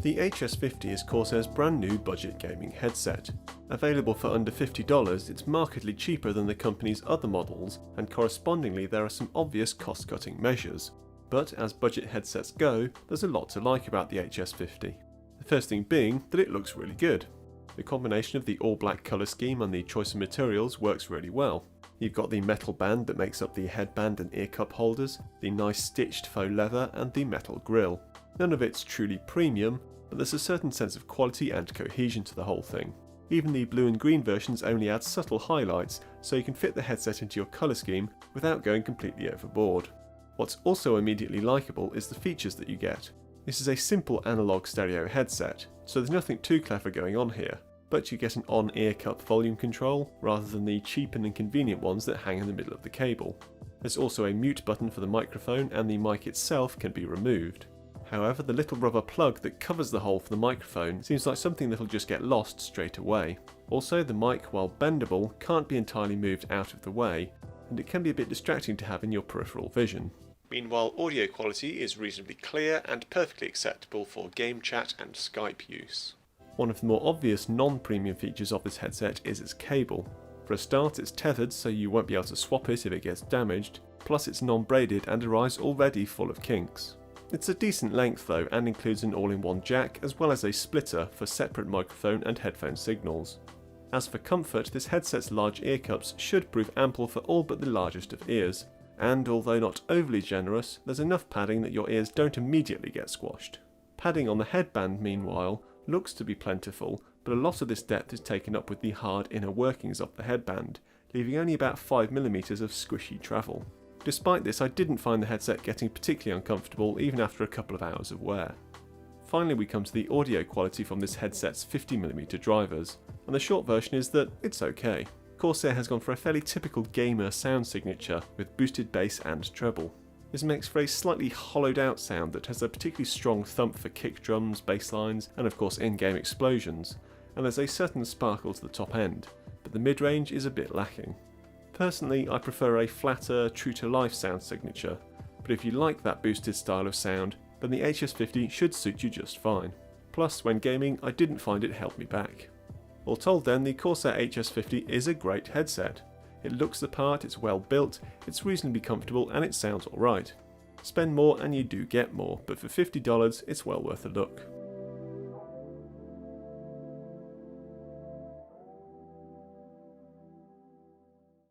The HS50 is Corsair's brand new budget gaming headset. Available for under $50, it's markedly cheaper than the company's other models, and correspondingly there are some obvious cost-cutting measures. But as budget headsets go, there's a lot to like about the HS50. The first thing being that it looks really good. The combination of the all-black colour scheme and the choice of materials works really well. You've got the metal band that makes up the headband and ear cup holders, the nice stitched faux leather and the metal grille. None of it's truly premium, but there's a certain sense of quality and cohesion to the whole thing. Even the blue and green versions only add subtle highlights, so you can fit the headset into your colour scheme without going completely overboard. What's also immediately likeable is the features that you get. This is a simple analog stereo headset, so there's nothing too clever going on here, but you get an on-ear cup volume control, rather than the cheap and inconvenient ones that hang in the middle of the cable. There's also a mute button for the microphone, and the mic itself can be removed. However, the little rubber plug that covers the hole for the microphone seems like something that'll just get lost straight away. Also, the mic, while bendable, can't be entirely moved out of the way, and it can be a bit distracting to have in your peripheral vision. Meanwhile, audio quality is reasonably clear and perfectly acceptable for game chat and Skype use. One of the more obvious non-premium features of this headset is its cable. For a start, it's tethered so you won't be able to swap it if it gets damaged, plus it's non-braided and arrives already full of kinks. It's a decent length though, and includes an all-in-one jack as well as a splitter for separate microphone and headphone signals. As for comfort, this headset's large ear cups should prove ample for all but the largest of ears, and although not overly generous, there's enough padding that your ears don't immediately get squashed. Padding on the headband, meanwhile, looks to be plentiful, but a lot of this depth is taken up with the hard inner workings of the headband, leaving only about 5mm of squishy travel. Despite this, I didn't find the headset getting particularly uncomfortable even after a couple of hours of wear. Finally, we come to the audio quality from this headset's 50mm drivers, and the short version is that it's okay. Corsair has gone for a fairly typical gamer sound signature with boosted bass and treble. This makes for a slightly hollowed out sound that has a particularly strong thump for kick drums, bass lines, and of course in-game explosions, and there's a certain sparkle to the top end, but the mid-range is a bit lacking. Personally, I prefer a flatter, true-to-life sound signature, but if you like that boosted style of sound, then the HS50 should suit you just fine. Plus, when gaming, I didn't find it held me back. All told then, the Corsair HS50 is a great headset. It looks the part, it's well built, it's reasonably comfortable, and it sounds alright. Spend more and you do get more, but for $50 it's well worth a look.